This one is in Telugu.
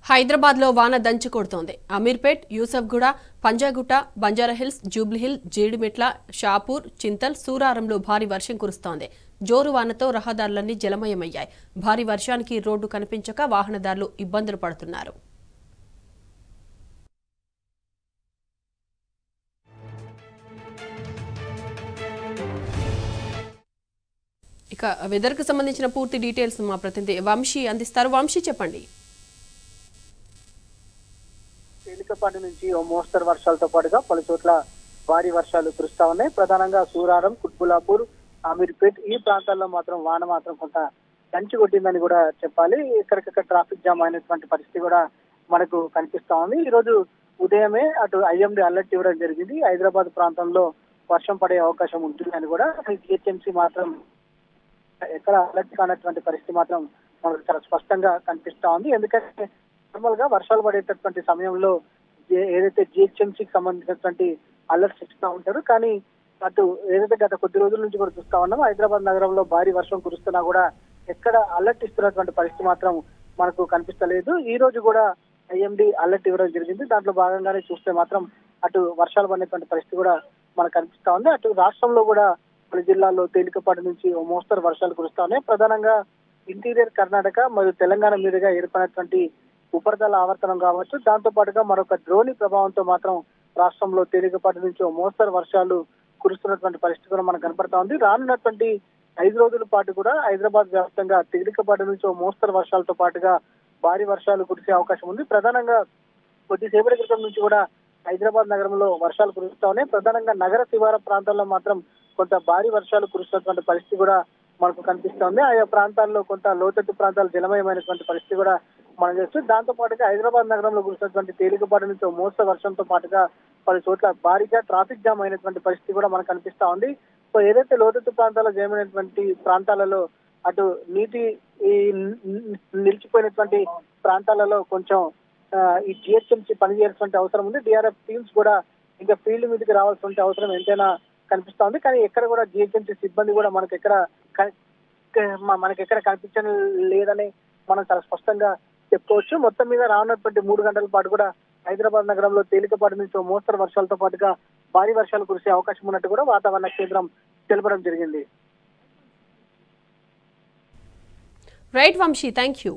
హైదరాబాద్ లో వాన దంచి కొడుతోంది. అమీర్పేట్, యూసఫ్గూడ, పంజాగుట్ట, బంజారాహిల్స్, జూబ్లీహిల్, జీడిమెట్ల, షాపూర్, చింతల్, సూరారంలో భారీ వర్షం కురుస్తోంది. జోరు వానతో రహదారులన్నీ జలమయమయ్యాయి. భారీ వర్షానికి రోడ్డు కనిపించక వాహనదారులు ఇబ్బందులు పడుతున్నారు. ఇక వెదర్ కు సంబంధించిన పూర్తి డీటెయిల్స్ మా ప్రతినిధి వంశీ అందిస్తారు. వంశీ, చెప్పండి. తేలికపాటి నుంచి ఓ మోస్తరు వర్షాలతో పాటుగా పలు చోట్ల భారీ వర్షాలు కురుస్తా ఉన్నాయి. ప్రధానంగా సూరారం, కుత్బులాపూర్, అమీర్పేట్ ఈ ప్రాంతాల్లో మాత్రం వాన మాత్రం కొంత దంచి కొట్టిందని కూడా చెప్పాలి. ఎక్కడికక్కడ ట్రాఫిక్ జామ్ అయినటువంటి పరిస్థితి కూడా మనకు కనిపిస్తా ఉంది. ఈ రోజు ఉదయమే అటు ఐఎండీ అలర్ట్ ఇవ్వడం జరిగింది. హైదరాబాద్ ప్రాంతంలో వర్షం పడే అవకాశం ఉంటుందని కూడా. జిహెచ్ఎంసీ మాత్రం ఎక్కడ అలర్ట్ కానటువంటి పరిస్థితి మాత్రం మనకు చాలా స్పష్టంగా కనిపిస్తా ఉంది. ఎందుకంటే నార్మల్ గా వర్షాలు పడేటటువంటి సమయంలో ఏదైతే జిహెచ్ఎంసీకి సంబంధించినటువంటి అలర్ట్స్ ఇస్తూ ఉంటారు, కానీ అటు ఏదైతే గత కొద్ది రోజుల నుంచి కూడా చూస్తా ఉన్నామో హైదరాబాద్ నగరంలో భారీ వర్షం కురుస్తున్నా కూడా ఎక్కడ అలర్ట్ ఇస్తున్నటువంటి పరిస్థితి మాత్రం మనకు కనిపిస్తలేదు. ఈ రోజు కూడా ఐఎండీ అలర్ట్ ఇవ్వడం జరిగింది. దాంట్లో భాగంగానే చూస్తే మాత్రం అటు వర్షాలు పడినటువంటి పరిస్థితి కూడా మనకు కనిపిస్తా ఉంది. అటు రాష్ట్రంలో కూడా పలు జిల్లాల్లో తేలికపాటి నుంచి ఓ మోస్తరు వర్షాలు కురుస్తా ఉన్నాయి. ప్రధానంగా ఇంటీరియర్ కర్ణాటక మరియు తెలంగాణ మీదుగా ఏర్పడినటువంటి ఉపరితల ఆవర్తనం కావచ్చు, దాంతో పాటుగా మరొక ద్రోణి ప్రభావంతో మాత్రం రాష్ట్రంలో తేలికపాటి నుంచి ఓ మోస్తరు వర్షాలు కురుస్తున్నటువంటి పరిస్థితి కూడా మనకు కనపడతా ఉంది. రానున్నటువంటి 5 రోజుల పాటు కూడా హైదరాబాద్ వ్యాప్తంగా తేలికపాటి నుంచి ఓ మోస్తరు వర్షాలతో పాటుగా భారీ వర్షాలు కురిసే అవకాశం ఉంది. ప్రధానంగా కొద్దిసేపటి క్రితం నుంచి కూడా హైదరాబాద్ నగరంలో వర్షాలు కురుస్తా ఉన్నాయి. ప్రధానంగా నగర శివార ప్రాంతాల్లో మాత్రం కొంత భారీ వర్షాలు కురుస్తున్నటువంటి పరిస్థితి కూడా మనకు కనిపిస్తోంది. ఆయా ప్రాంతాల్లో కొంత లోతట్టు ప్రాంతాలు జలమయమైనటువంటి పరిస్థితి కూడా మనం చూస్తూ, దాంతో పాటుగా హైదరాబాద్ నగరంలో కురుస్తున్నటువంటి తేలికపాటి నుంచి మోస్తరు వర్షంతో పాటుగా పలు చోట్ల భారీగా ట్రాఫిక్ జామ్ అయినటువంటి పరిస్థితి కూడా మనకు కనిపిస్తా ఉంది. సో ఏదైతే లోతట్టు ప్రాంతాల్లో జలమైనటువంటి ప్రాంతాలలో అటు నీటి నిలిచిపోయినటువంటి ప్రాంతాలలో కొంచెం ఈ జిహెచ్ఎంసీ పనిచేయాల్సిన అవసరం ఉంది. డిఆర్ఎఫ్ టీమ్స్ కూడా ఇంకా ఫీల్డ్ మీదకి రావాల్సిన అవసరం ఎంతైనా కనిపిస్తా ఉంది. కానీ ఎక్కడ కూడా జిహెచ్ఎంసీ సిబ్బంది కూడా మనకెక్కడ కనిపించడం లేదని మనం చాలా స్పష్టంగా చెప్పుకోవచ్చు. మొత్తం మీద రానున్నటువంటి 3 గంటల పాటు కూడా హైదరాబాద్ నగరంలో తేలికపాటి నుంచి మోస్తరు వర్షాలతో పాటుగా భారీ వర్షాలు కురిసే అవకాశం ఉన్నట్టు కూడా వాతావరణ కేంద్రం తెలపడం జరిగింది. Right Vamsi, thank you.